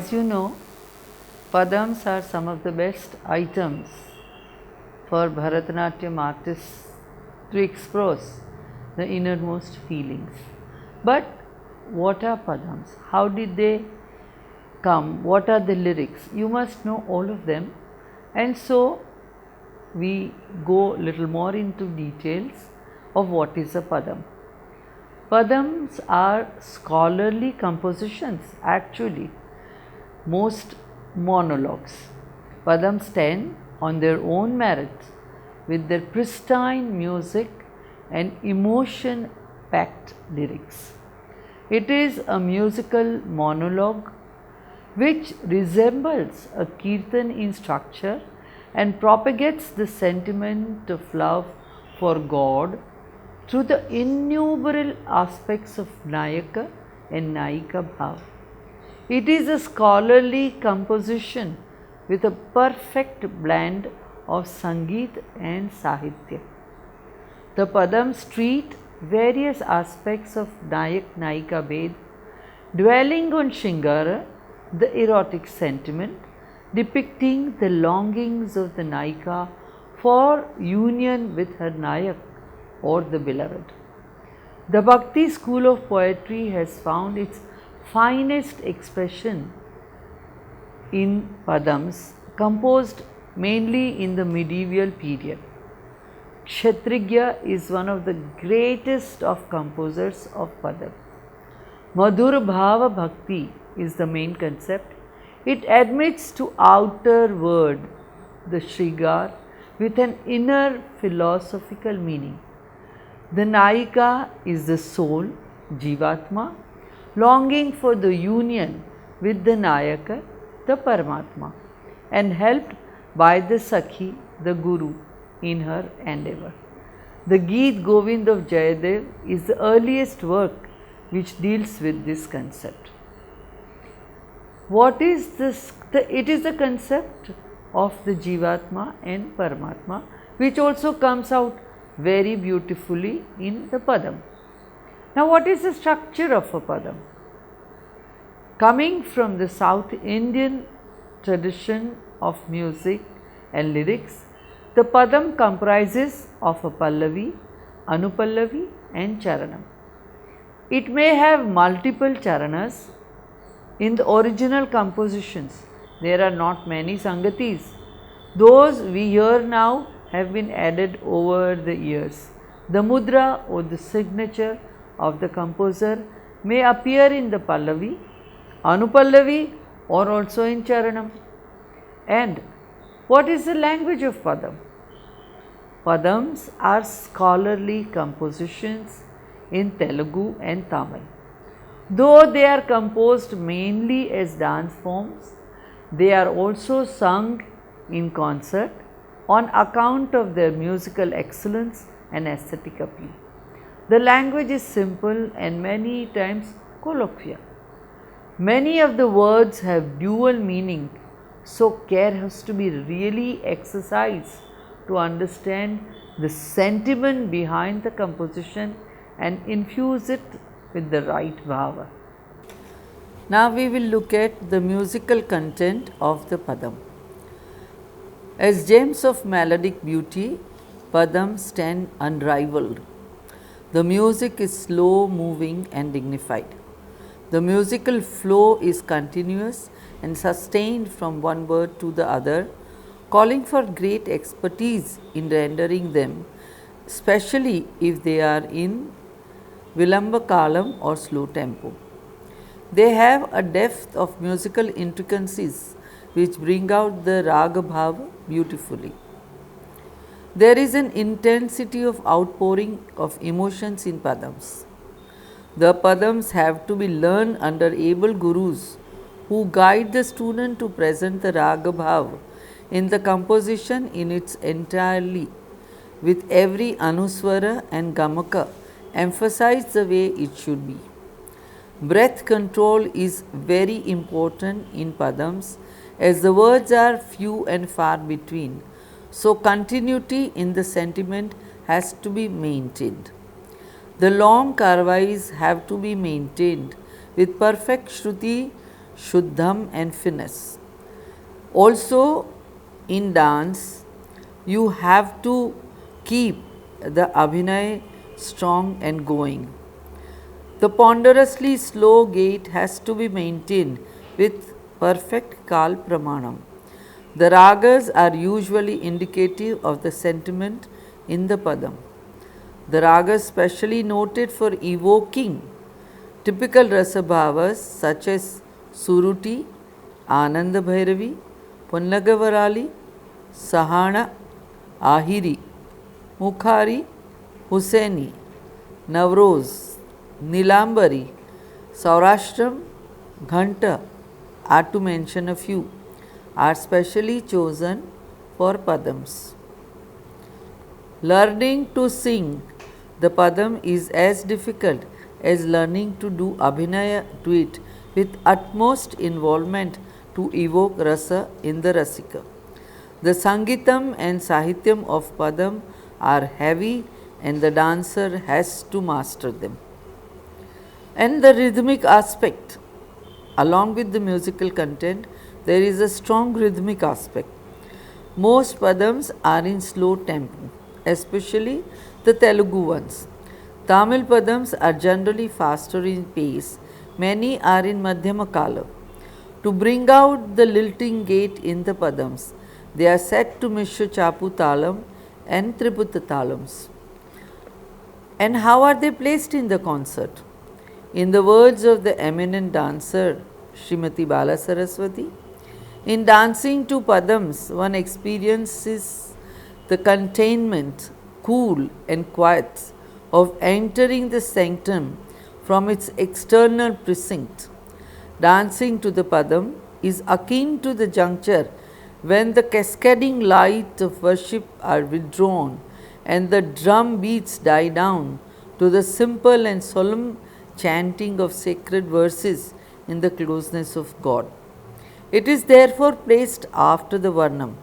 As you know, Padams are some of the best items for Bharatanatyam artists to express the innermost feelings. But what are Padams? How did they come? What are the lyrics? You must know all of them, and so we go little more into details of what is a Padam. Padams are scholarly compositions, actually, most monologues. Padams stand on their own merit with their pristine music and emotion packed lyrics. It is a musical monologue which resembles a kirtan in structure and propagates the sentiment of love for God through the innumerable aspects of Nayaka and Nayika Bhav. It is a scholarly composition with a perfect blend of Sangeet and Sahitya. The Padams treat various aspects of Nayak-Nayika Bhed, dwelling on Shingara, the erotic sentiment, depicting the longings of the Nayika for union with her Nayak or the beloved. The Bhakti school of poetry has found its finest expression in Padams, composed mainly in the medieval period. Kshatrigya is one of the greatest of composers of Padam. Madhur Bhava Bhakti is the main concept. It admits to outer word, the Shrigar, with an inner philosophical meaning. The Nayika is the soul, Jivatma, longing for the union with the Nayaka, the Paramatma, and helped by the Sakhi, the Guru, in her endeavor. The Geet Govind of Jayadev is the earliest work which deals with this concept. What is this? It is the concept of the Jivatma and Paramatma, which also comes out very beautifully in the Padam. Now, what is the structure of a Padam? Coming from the South Indian tradition of music and lyrics, the Padam comprises of a Pallavi, Anupallavi and Charanam. It may have multiple Charanas. In the original compositions, there are not many Sangatis. Those we hear now have been added over the years. The mudra or the signature of the composer may appear in the Pallavi, Anupallavi or also in Charanam. And what is the language of Padam? Padams are scholarly compositions in Telugu and Tamil. Though they are composed mainly as dance forms, they are also sung in concert on account of their musical excellence and aesthetic appeal. The language is simple and many times colloquial. Many of the words have dual meaning, so care has to be really exercised to understand the sentiment behind the composition and infuse it with the right bhava. Now we will look at the musical content of the Padam. As gems of melodic beauty, Padams stand unrivaled. The music is slow moving and dignified. The musical flow is continuous and sustained from one word to the other, calling for great expertise in rendering them, especially if they are in Vilamba Kalam or slow tempo. They have a depth of musical intricacies which bring out the Raga Bhava beautifully. There is an intensity of outpouring of emotions in Padams. The Padams have to be learned under able gurus who guide the student to present the Raga Bhava in the composition in its entirely, with every Anuswara and Gamaka emphasized the way it should be. Breath control is very important in Padams as the words are few and far between, so continuity in the sentiment has to be maintained. The long karvais have to be maintained with perfect shruti Shuddham and finesse. Also, in dance, you have to keep the Abhinay strong and going. The ponderously slow gait has to be maintained with perfect Kal Pramanam. The ragas are usually indicative of the sentiment in the Padam. The ragas specially noted for evoking typical rasabhavas such as Suruti, Ananda Bhairavi, Punnagavarali, Sahana, Ahiri, Mukhari, Hussaini, Navroz, Nilambari, Saurashtram, Ghanta, are to mention a few, are specially chosen for Padams. Learning to sing the Padam is as difficult as learning to do Abhinaya to it with utmost involvement to evoke rasa in the Rasika. The Sangitam and Sahityam of Padam are heavy and the dancer has to master them. And the rhythmic aspect, along with the musical content, there is a strong rhythmic aspect. Most Padams are in slow tempo, especially the Telugu ones. Tamil Padams are generally faster in pace, many are in Madhyama Kala. To bring out the lilting gait in the Padams, they are set to Mishra Chapu Talam and Triputa Talams. And how are they placed in the concert? In the words of the eminent dancer Srimati Bala Saraswati, in dancing to Padams, one experiences the containment, cool and quiet of entering the sanctum from its external precinct. Dancing to the Padam is akin to the juncture when the cascading light of worship are withdrawn and the drum beats die down to the simple and solemn chanting of sacred verses in the closeness of God. It is therefore placed after the Varnam,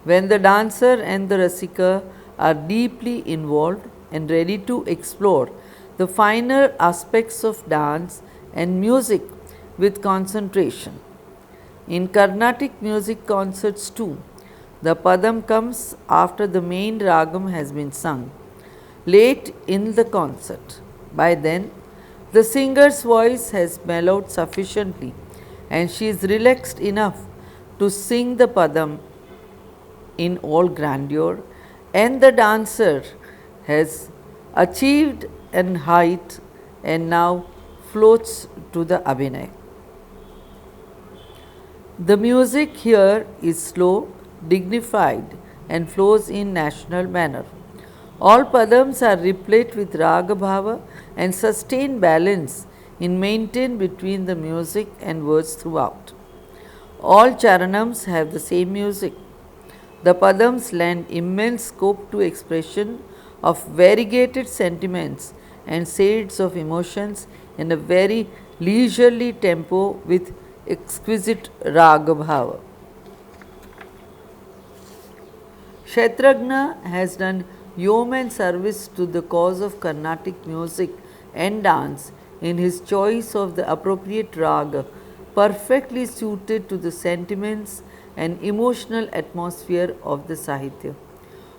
when the dancer and the Rasika are deeply involved and ready to explore the finer aspects of dance and music with concentration. In Carnatic music concerts too, the Padam comes after the main ragam has been sung, late in the concert. By then, the singer's voice has mellowed sufficiently and she is relaxed enough to sing the Padam in all grandeur, and the dancer has achieved an height and now floats to the Abhinay. The music here is slow, dignified and flows in national manner. All Padams are replete with Raga Bhava and sustained balance in maintained between the music and words throughout. All Charanams have the same music. The Padams lend immense scope to expression of variegated sentiments and shades of emotions in a very leisurely tempo with exquisite Raga Bhava. Kshetragna has done yeoman service to the cause of Carnatic music and dance in his choice of the appropriate raga, perfectly suited to the sentiments and emotional atmosphere of the Sahitya.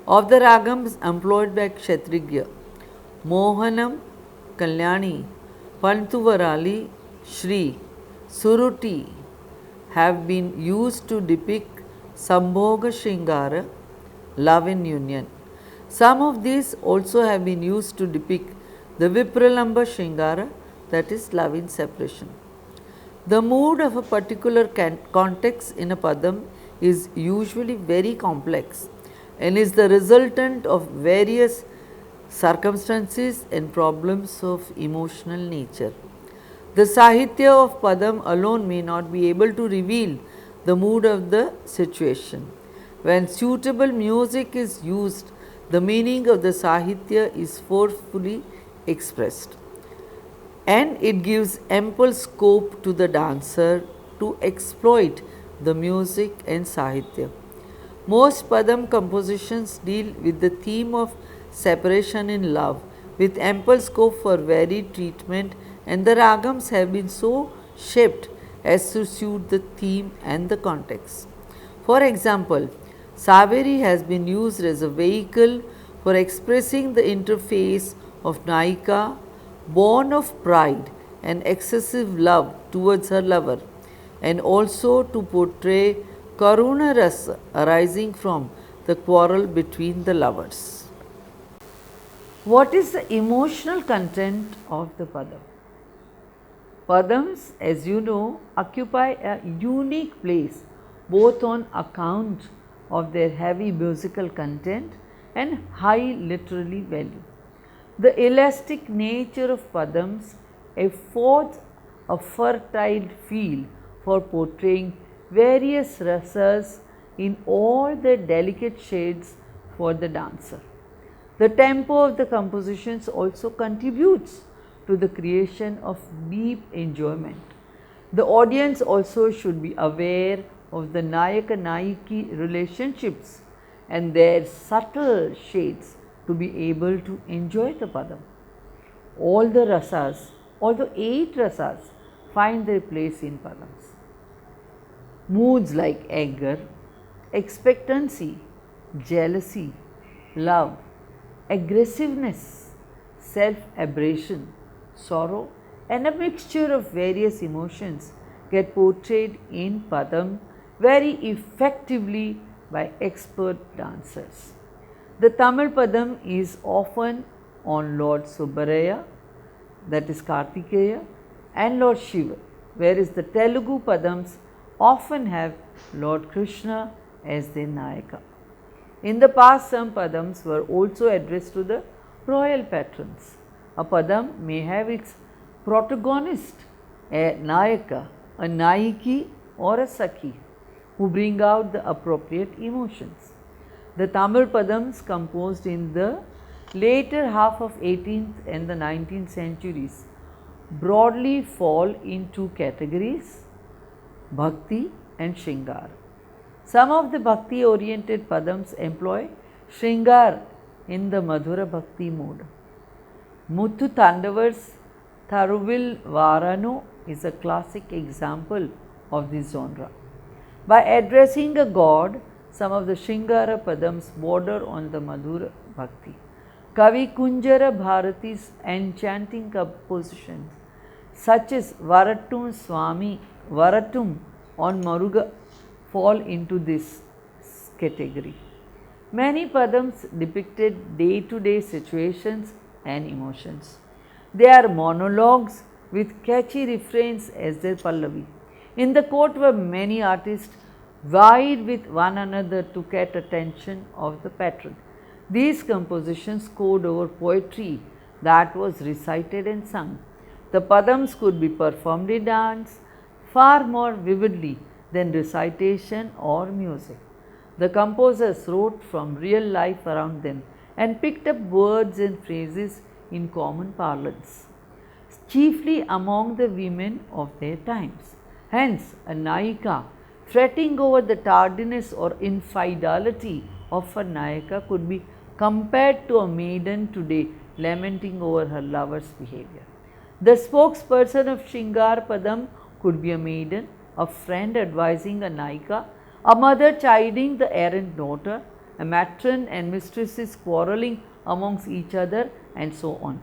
Of the ragams employed by Kshatriya, Mohanam, Kalyani, Pantuvarali, Shri, Suruti have been used to depict Sambhoga Shringara, love in union. Some of these also have been used to depict the Vipralamba Shringara, that is love in separation. The mood of a particular context in a Padam is usually very complex and is the resultant of various circumstances and problems of emotional nature. The Sahitya of Padam alone may not be able to reveal the mood of the situation. When suitable music is used, the meaning of the Sahitya is forcefully expressed, and it gives ample scope to the dancer to exploit the music and Sahitya. Most Padam compositions deal with the theme of separation in love with ample scope for varied treatment, and the ragams have been so shaped as to suit the theme and the context. For example, Saveri has been used as a vehicle for expressing the interface of Naika, born of pride and excessive love towards her lover, and also to portray Karuna Rasa arising from the quarrel between the lovers. What is the emotional content of the Padam? Padams, as you know, occupy a unique place both on account of their heavy musical content and high literary value. The elastic nature of Padams affords a fertile field for portraying various rasas in all their delicate shades for the dancer. The tempo of the compositions also contributes to the creation of deep enjoyment. The audience also should be aware of the Nayaka-Nayiki relationships and their subtle shades to be able to enjoy the Padam. All the rasas, all the 8 rasas find their place in Padams. Moods like anger, expectancy, jealousy, love, aggressiveness, self-aberration, sorrow and a mixture of various emotions get portrayed in Padam very effectively by expert dancers. The Tamil Padam is often on Lord Subbaraya, that is Kartikeya, and Lord Shiva, whereas the Telugu Padams often have Lord Krishna as their Nayaka. In the past, some Padams were also addressed to the royal patrons. A Padam may have its protagonist, a Nayaka, a Nayiki or a Sakhi, who bring out the appropriate emotions. The Tamil Padams composed in the later half of 18th and the 19th centuries broadly fall in 2 categories, Bhakti and Shringar. Some of the Bhakti oriented Padams employ Shringar in the Madhura Bhakti mode. Muthu Tandavars Tharuvil Varano is a classic example of this genre. By addressing a god, some of the Shringara Padams border on the Madhura Bhakti. Kavi Kunjara Bharati's enchanting compositions such as Varattum Swami, Varattum on Maruga fall into this category. Many Padams depicted day-to-day situations and emotions. They are monologues with catchy refrains as their Pallavi. In the court were many artists vied with one another to catch attention of the patron. These compositions scored over poetry that was recited and sung. The Padams could be performed in dance far more vividly than recitation or music. The composers wrote from real life around them and picked up words and phrases in common parlance, chiefly among the women of their times. Hence, a Nayika fretting over the tardiness or infidelity of a Nayaka could be compared to a maiden today lamenting over her lover's behavior. The spokesperson of Shringar Padam could be a maiden, a friend advising a Nayika, a mother chiding the errant daughter, a matron and mistresses quarreling amongst each other, and so on.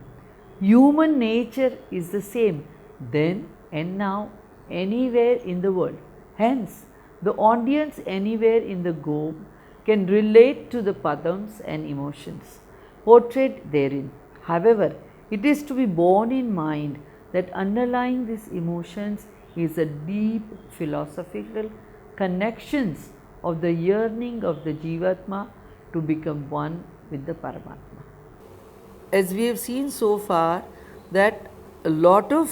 Human nature is the same then and now anywhere in the world. Hence, the audience anywhere in the globe can relate to the Padams and emotions portrayed therein. However, it is to be borne in mind that underlying these emotions is a deep philosophical connections of the yearning of the Jivatma to become one with the Paramatma. As we have seen so far, that a lot of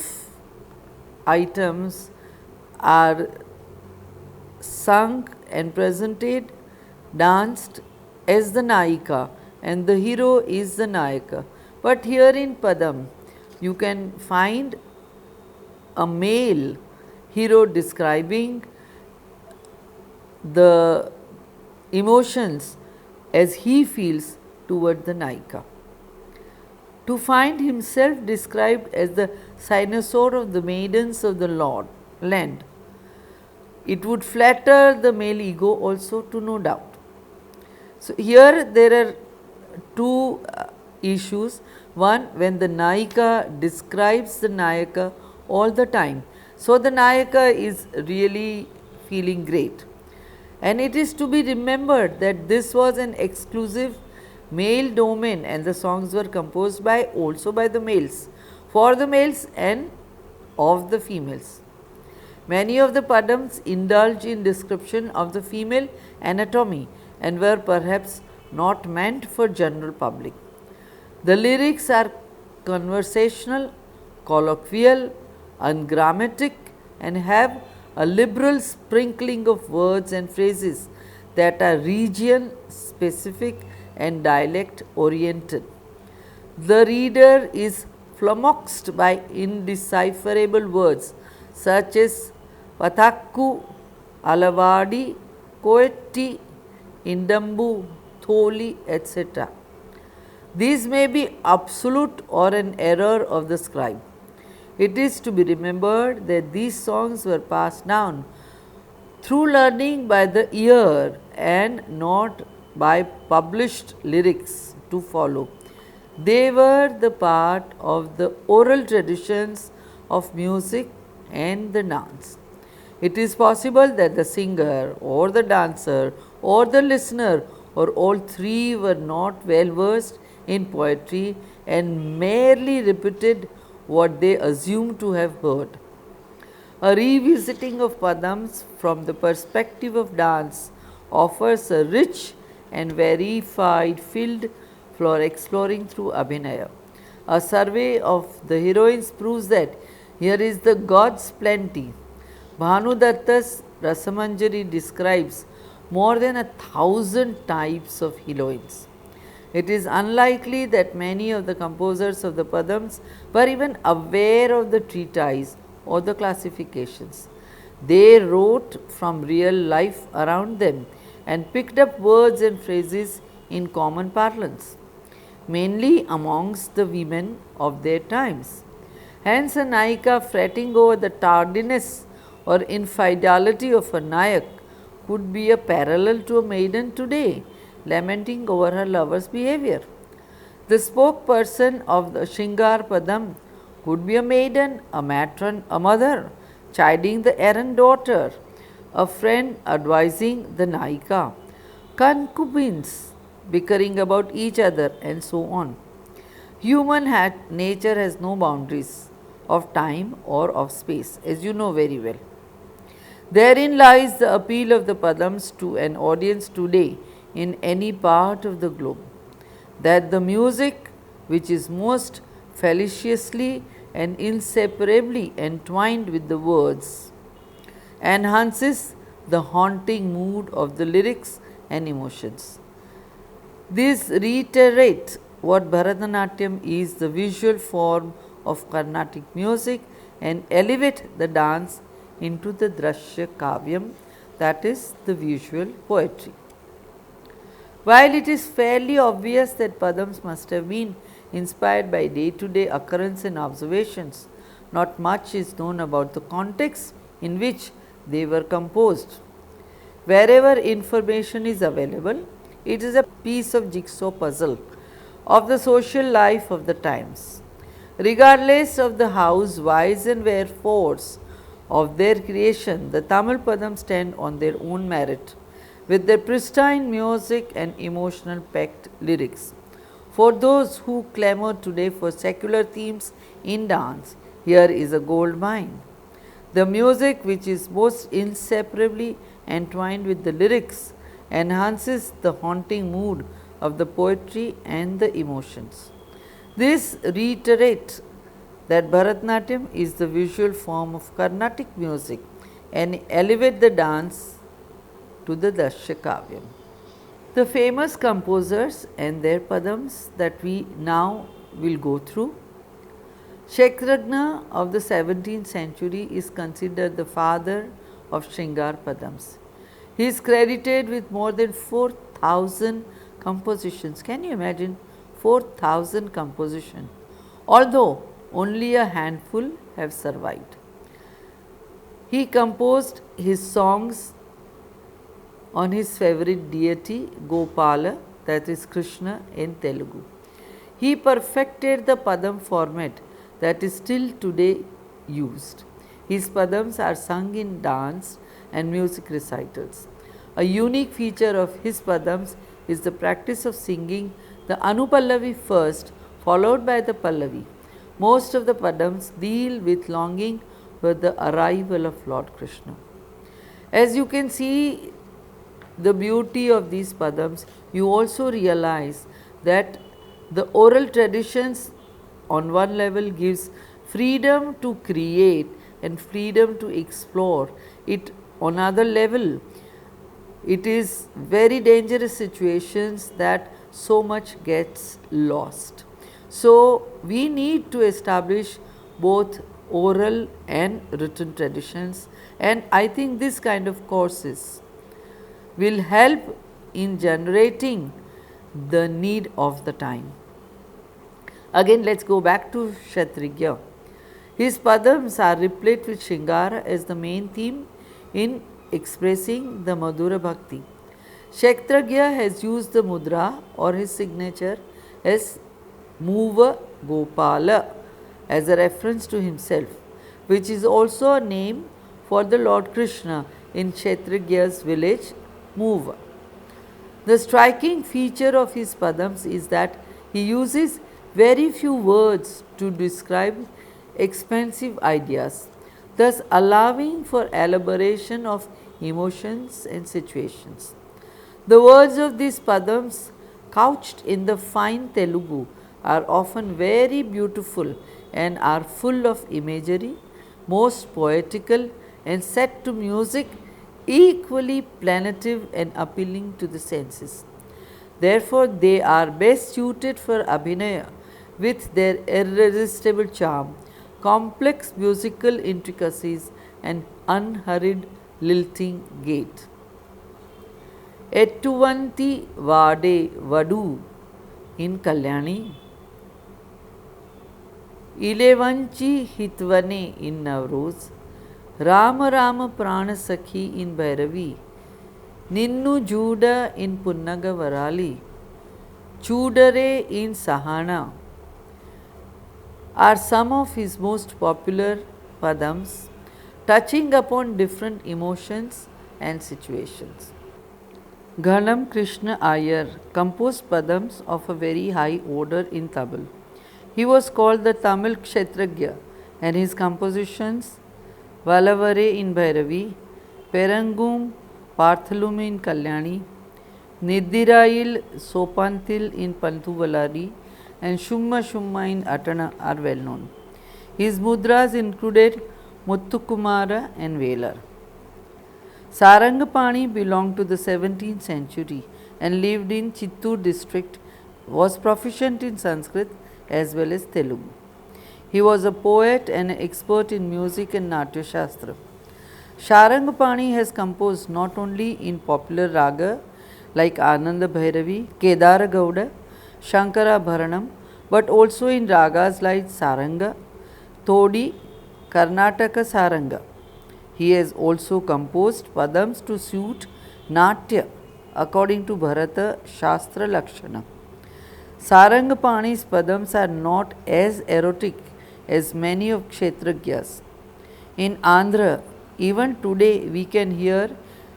items are sung and presented, danced as the Nayika, and the hero is the Nayaka. But here in Padam, you can find a male hero describing the emotions as he feels toward the Nayika. To find himself described as the cynosure of the maidens of the land, It would flatter the male ego also, to no doubt. So, here there are two issues. One, when the Nayika describes the Nayaka all the time. So, the Nayaka is really feeling great. And it is to be remembered that this was an exclusive male domain, and the songs were composed by also by the males, for the males and of the females. Many of the padams indulge in description of the female anatomy and were perhaps not meant for general public. The lyrics are conversational, colloquial, ungrammatic, and have a liberal sprinkling of words and phrases that are region specific and dialect oriented. The reader is flummoxed by indecipherable words such as Pathakku, Alavadi, Koetti, Indambu, Tholi, etc. These may be absolute or an error of the scribe. It is to be remembered that these songs were passed down through learning by the ear and not by published lyrics to follow. They were the part of the oral traditions of music and the dance. It is possible that the singer or the dancer or the listener or all three were not well versed in poetry and merely repeated what they assumed to have heard. A revisiting of Padams from the perspective of dance offers a rich and verified field for exploring through Abhinaya. A survey of the heroines proves that here is the God's plenty. Bhanudatta's Rasamanjari describes more than 1,000 types of heroines. It is unlikely that many of the composers of the Padams were even aware of the treatise or the classifications. They wrote from real life around them and picked up words and phrases in common parlance, mainly amongst the women of their times. Hence, a Nayika fretting over the tardiness or infidelity of a Nayak could be a parallel to a maiden today, lamenting over her lover's behavior. The spokesperson of the Shingar Padam could be a maiden, a matron, a mother, chiding the errant daughter, a friend advising the Nayika, concubines bickering about each other, and so on. Human nature has no boundaries of time or of space, as you know very well. Therein lies the appeal of the Padams to an audience today in any part of the globe, that the music which is most fallaciously and inseparably entwined with the words enhances the haunting mood of the lyrics and emotions. These reiterate what Bharatanatyam is, the visual form of Carnatic music, and elevate the dance into the Drashya Kavyam, that is the visual poetry. While it is fairly obvious that Padams must have been inspired by day-to-day occurrence and observations, not much is known about the context in which they were composed. Wherever information is available, it is a piece of jigsaw puzzle of the social life of the times. Regardless of the hows, whys and wherefores of their creation, the Tamil Padams stand on their own merit, with their pristine music and emotional packed lyrics. For those who clamour today for secular themes in dance, here is a gold mine. The music, which is most inseparably entwined with the lyrics, enhances the haunting mood of the poetry and the emotions. This reiterates that Bharatanatyam is the visual form of Carnatic music and elevate the dance to the Drashya Kavyam. The famous composers and their Padams that we now will go through. Kshetrajna of the 17th century is considered the father of Shringar Padams. He is credited with more than 4,000 compositions. Can you imagine 4,000 compositions? Although only a handful have survived. He composed his songs on his favorite deity Gopala, that is Krishna, in Telugu. He perfected the Padam format that is still today used. His Padams are sung in dance and music recitals. A unique feature of his Padams is the practice of singing the Anupallavi first, followed by the Pallavi. Most of the Padams deal with longing for the arrival of Lord Krishna. As you can see the beauty of these Padams, you also realize that the oral traditions on one level gives freedom to create and freedom to explore. It on another level, it is very dangerous situations that so much gets lost. So we need to establish both oral and written traditions, and I think this kind of courses will help in generating the need of the time. Again, let us go back to Kshatriya. His Padams are replete with Shingara as the main theme in expressing the Madhura Bhakti. Kshatriya has used the mudra or his signature as Mover Gopala as a reference to himself, which is also a name for the Lord Krishna in Kshatriya's village, Mover. The striking feature of his Padams is that he uses very few words to describe expansive ideas, thus allowing for elaboration of emotions and situations. The words of these Padams, couched in the fine Telugu, are often very beautiful and are full of imagery, most poetical, and set to music equally plaintive and appealing to the senses. Therefore, they are best suited for Abhinaya with their irresistible charm, complex musical intricacies, and unhurried lilting gait. Ettuvanti Vade Vadu in Kalyani, Ilevanchi Hitvane in Navroz, Rama Rama Prana Sakhi in Bhairavi, Ninnu Juda in Punnaga Varali, Chudare in Sahana are some of his most popular Padams, touching upon different emotions and situations. Ghanim Krishna Iyer composed Padams of a very high order in Tamil. He was called the Tamil Kshatriya, and his compositions Valavare in Bhairavi, Perangum Parthalum in Kalyani, Nidirail Sopantil in Pantuvalari, and Shumma Shumma in Atana are well known. His mudras included Muthukumara and Velar. Sarangapani belonged to the 17th century and lived in Chittur district, was proficient in Sanskrit as well as Telugu. He was a poet and an expert in music and Natya Shastra. Sarangapani has composed not only in popular raga like Ananda Bhairavi, Kedara Gauda, Shankara Bharanam, but also in ragas like Saranga, Todi, Karnataka Saranga. He has also composed Padams to suit Natya according to Bharata Shastra Lakshana. Sarangapani's Padams are not as erotic as many of Kshatriyas. In Andhra, even today we can hear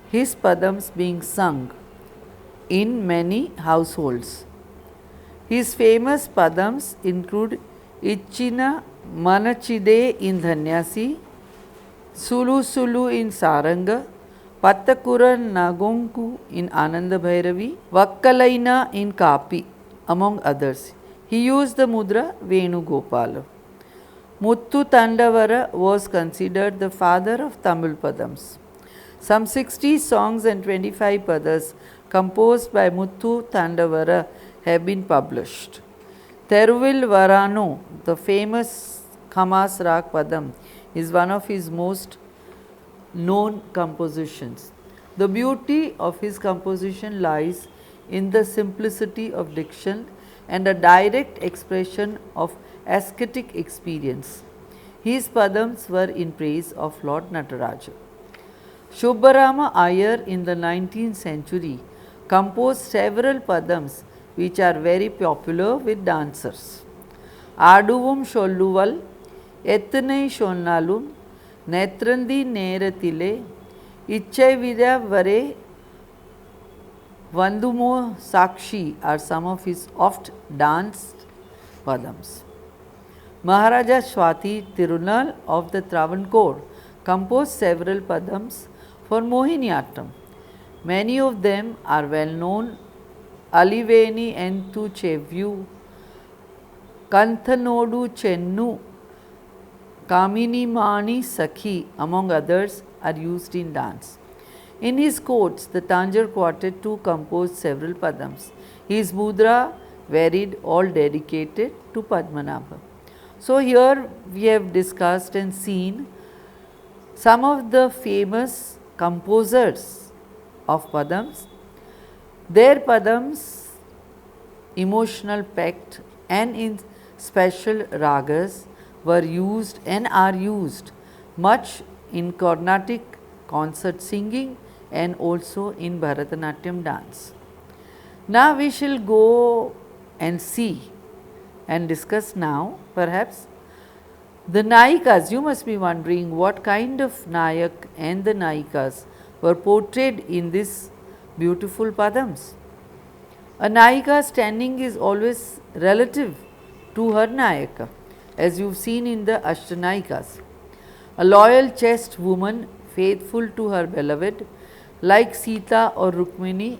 his Padams being sung in many households. His famous Padams include Ichina Manachide in Dhanyasi, Sulu Sulu in Saranga, Pattakura Nagonku in Ananda Bhairavi, Vakkalaina in Kapi, among others. He used the mudra Venu Gopala. Muthu Tandavara was considered the father of Tamil Padams. Some 60 songs and 25 padas composed by Muthu Tandavara have been published. Teruvil Varano, the famous Khamas Rag Padam, is one of his most known compositions. The beauty of his composition lies in the simplicity of diction and a direct expression of ascetic experience. His padams were in praise of Lord Nataraja. Shubbarama Iyer in the 19th century composed several padams which are very popular with dancers. Aduvum Sholluval, Ethanai Shonnalum, Netrandi Neratile, Ichai Vidya Vare, Vandumo Sakshi are some of his oft danced padams. Maharaja Swati Tirunal of the Travancore composed several padams for Mohiniyattam. Many of them are well known: Aliveni Entu Chevyu, Kanthanodu Chennu, Kamini Mani Sakhi, among others, are used in dance. In his courts, the Tanjore quartet too composed several padams. His mudra varied, all dedicated to Padmanabha. So, here we have discussed and seen some of the famous composers of padams. Their padams, emotional packed and in special ragas, were used and are used much in Carnatic concert singing and also in Bharatanatyam dance. Now we shall go and see and discuss now perhaps the Nayikas. You must be wondering what kind of Nayak and the Nayikas were portrayed in this beautiful padams. A Nayika standing is always relative to her Nayaka, as you have seen in the Ashtanayikas. A loyal chaste woman faithful to her beloved, like Sita or Rukmini,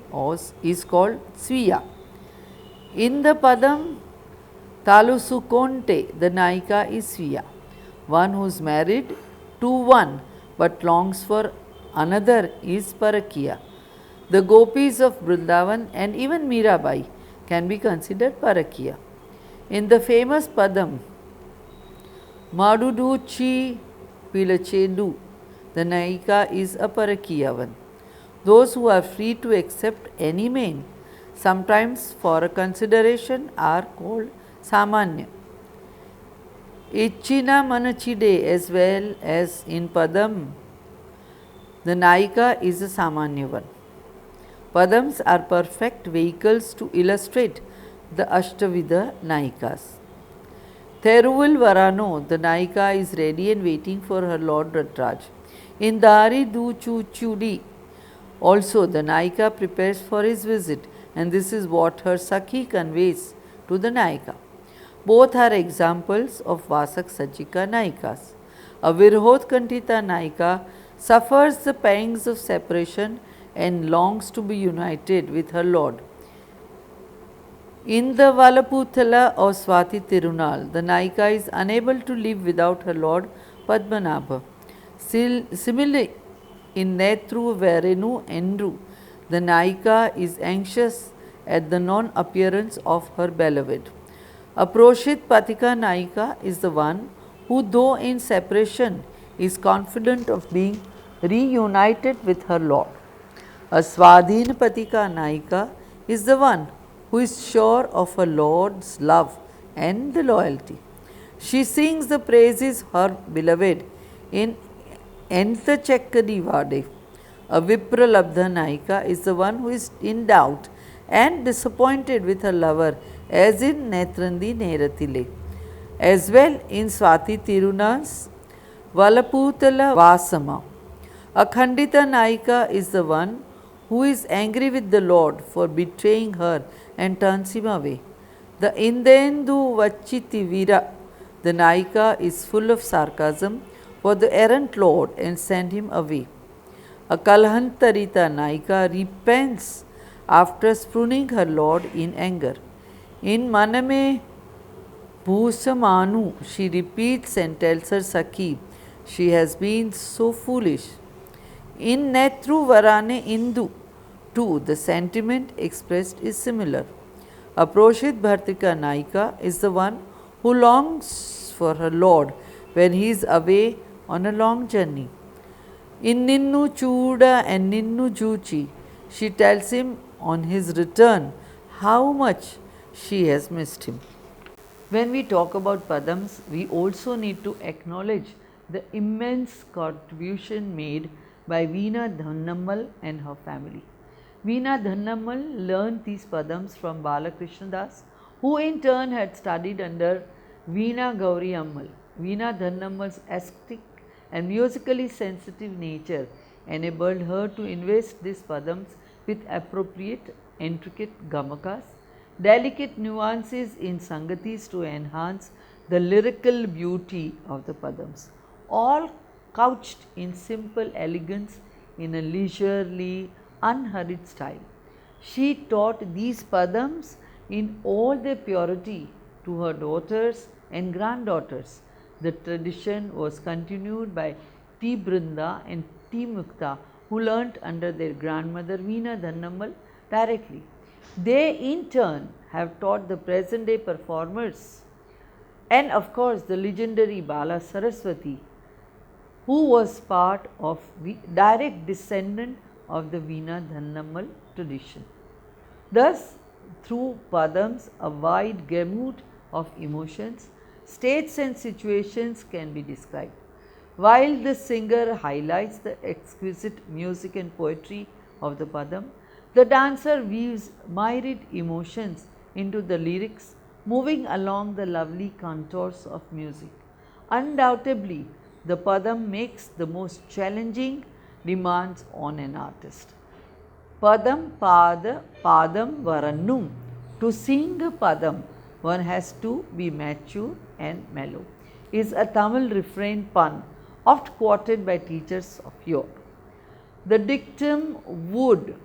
is called Sviya. In the padam Talusukonte, the Nayika is Sviya, one who is married to one but longs for another is Parakiya. The gopis of Vrindavan and even Mirabai can be considered Parakiya. In the famous padam Maduduchi Pilachedu, the Nayika is a Parakiya one. Those who are free to accept any man, sometimes for a consideration, are called Samanya. Ichina Manachide, as well as in padam, the Nayika is a Samanya one. Padams are perfect vehicles to illustrate the Ashtavida Nayikas. Theruvil Varano, the Nayika is ready and waiting for her Lord Ratraj. In Dari Duchuchudi, also the Nayika prepares for his visit, and this is what her Sakhi conveys to the Nayika. Both are examples of Vasak Sajika Nayikas. A Virhodkantita Nayika suffers the pangs of separation and longs to be united with her Lord. In the Valaputhala or Swati Tirunal, the Nayika is unable to live without her Lord Padmanabha. Similarly, in Netru Verenu Endru, the Nayika is anxious at the non-appearance of her beloved. A Proshit Patika Nayika is the one who, though in separation, is confident of being reunited with her Lord. A Swadhin Patika Nayika is the one who is sure of her Lord's love and the loyalty. She sings the praises of her beloved in Enthachekkadi Vade. A Vipralabdha Nayika is the one who is in doubt and disappointed with her lover, as in Netrandi Neratile. As well in Swati Tirunal's Valaputala Vasama. A Khandita Nayika is the one who is angry with the Lord for betraying her and turns him away. The Indendu Vachiti Vira, the Nayika, is full of sarcasm for the errant Lord and send him away. A Kalhantarita Nayika repents after spurning her Lord in anger. In Maname Bhusamanu, she repeats and tells her Sakhi, she has been so foolish. In Netru Varane Indu, too, the sentiment expressed is similar. A Proshit Bhartika Nayika is the one who longs for her Lord when he is away on a long journey. In Ninnu Chuda and Ninnu Juchi, she tells him on his return how much she has missed him. When we talk about Padams, we also need to acknowledge the immense contribution made by Veena Dhannammal and her family. Veena Dhannammal learned these Padams from Balakrishna Das, who in turn had studied under Veena Gauri Ammal. Veena Dhannammal's aesthetic and musically sensitive nature enabled her to invest these Padams with appropriate, intricate gamakas, delicate nuances in sangatis to enhance the lyrical beauty of the Padams, all couched in simple elegance in a leisurely, unhurried style. She taught these Padams in all their purity to her daughters and granddaughters. The tradition was continued by T. Brinda and T. Mukta, who learnt under their grandmother Veena Dhannammal directly. They in turn have taught the present day performers, and of course the legendary Bala Saraswati, who was part of direct descendant of the Veena Dhannammal tradition. Thus, through Padams, a wide gamut of emotions, states and situations can be described. While the singer highlights the exquisite music and poetry of the Padam, the dancer weaves myriad emotions into the lyrics, moving along the lovely contours of music. Undoubtedly, the Padam makes the most challenging demands on an artist. Padam Padam Varannum. To sing a Padam, one has to be mature and mellow, is a Tamil refrain pun oft quoted by teachers of yore. The dictum would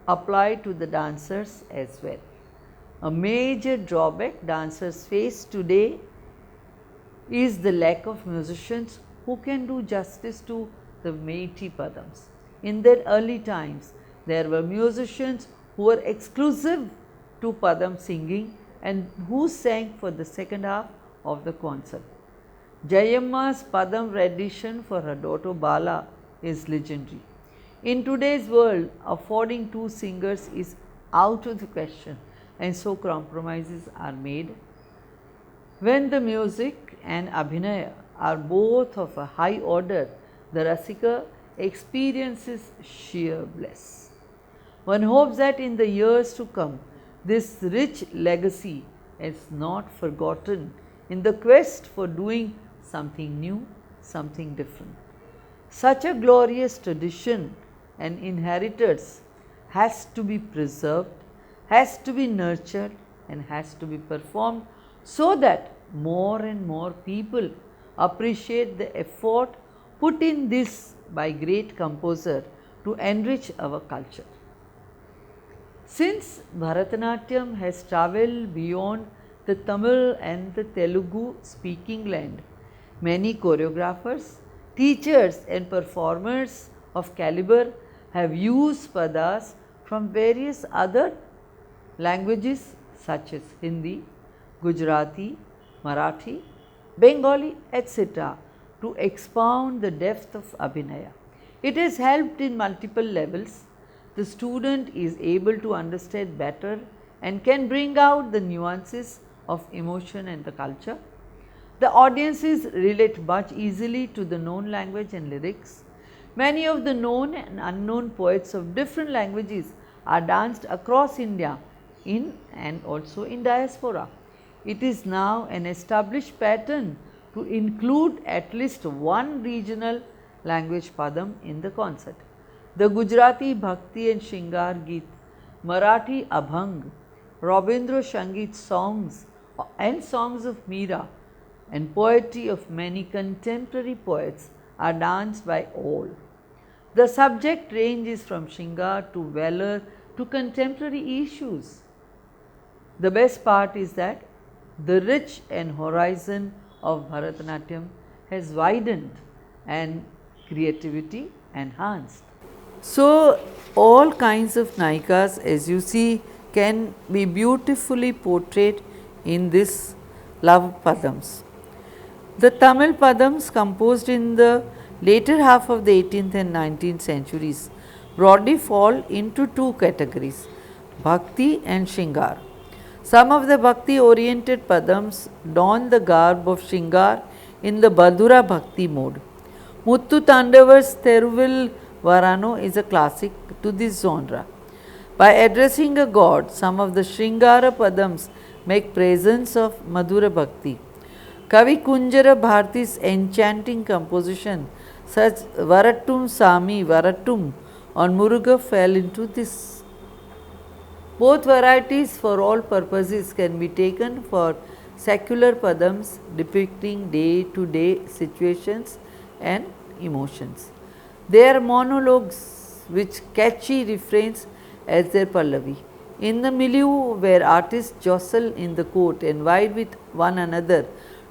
apply to the dancers as well. A major drawback dancers face today is the lack of musicians who can do justice to the mighty Padams. In their early times, there were musicians who were exclusive to Padam singing and who sang for the second half of the concert. Jayamma's Padam rendition for her daughter Bala is legendary. In today's world, affording two singers is out of the question, and so compromises are made. When the music and Abhinaya are both of a high order, the Rasika experiences sheer bliss. One hopes that in the years to come, this rich legacy is not forgotten in the quest for doing something new, something different. Such a glorious tradition and inheritance has to be preserved, has to be nurtured, and has to be performed so that more and more people appreciate the effort put in this by great composer to enrich our culture. Since Bharatanatyam has travelled beyond the Tamil and the Telugu speaking land, many choreographers, teachers and performers of caliber have used padas from various other languages such as Hindi, Gujarati, Marathi, Bengali, etc. to expound the depth of Abhinaya. It has helped in multiple levels. The student is able to understand better and can bring out the nuances of emotion and the culture. The audiences relate much easily to the known language and lyrics. Many of the known and unknown poets of different languages are danced across India in and also in diaspora. It is now an established pattern to include at least one regional language Padam in the concert. The Gujarati Bhakti and Shingar Geet, Marathi Abhang, Rabindra Sangeet songs and songs of Meera and poetry of many contemporary poets are danced by all. The subject ranges from Shingar to Valor to contemporary issues. The best part is that the reach and horizon of Bharatanatyam has widened and creativity enhanced. So, all kinds of Naikas, as you see, can be beautifully portrayed in this love Padams. The Tamil Padams, composed in the later half of the 18th and 19th centuries, broadly fall into two categories, Bhakti and Shingar. Some of the bhakti oriented padams don the garb of Shingar in the Badhura bhakti mode. Muttu Tandava's Teruvil Varano is a classic to this genre. By addressing a god, some of the Shringara Padams make presence of Madhura Bhakti. Kavi Kunjara Bharati's enchanting composition, such Varattum Sami Varattum on Muruga, fell into this. Both varieties for all purposes can be taken for secular Padams depicting day to day situations and emotions. They are monologues with catchy refrains as their pallavi. In the milieu where artists jostle in the court and vie with one another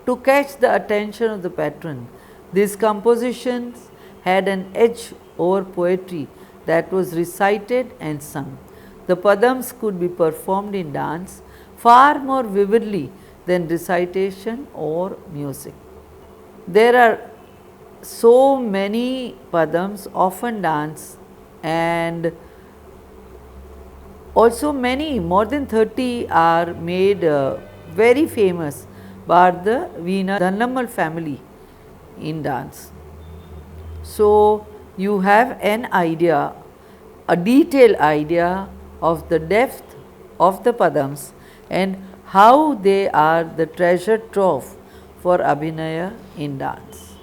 to catch the attention of the patron, these compositions had an edge over poetry that was recited and sung. The padams could be performed in dance far more vividly than recitation or music. There are so many padams, often dance, and also many, more than 30 are made very famous by the Veena Dhannamal family in dance. So, you have an idea, a detailed idea of the depth of the padams and how they are the treasure trove for Abhinaya in dance.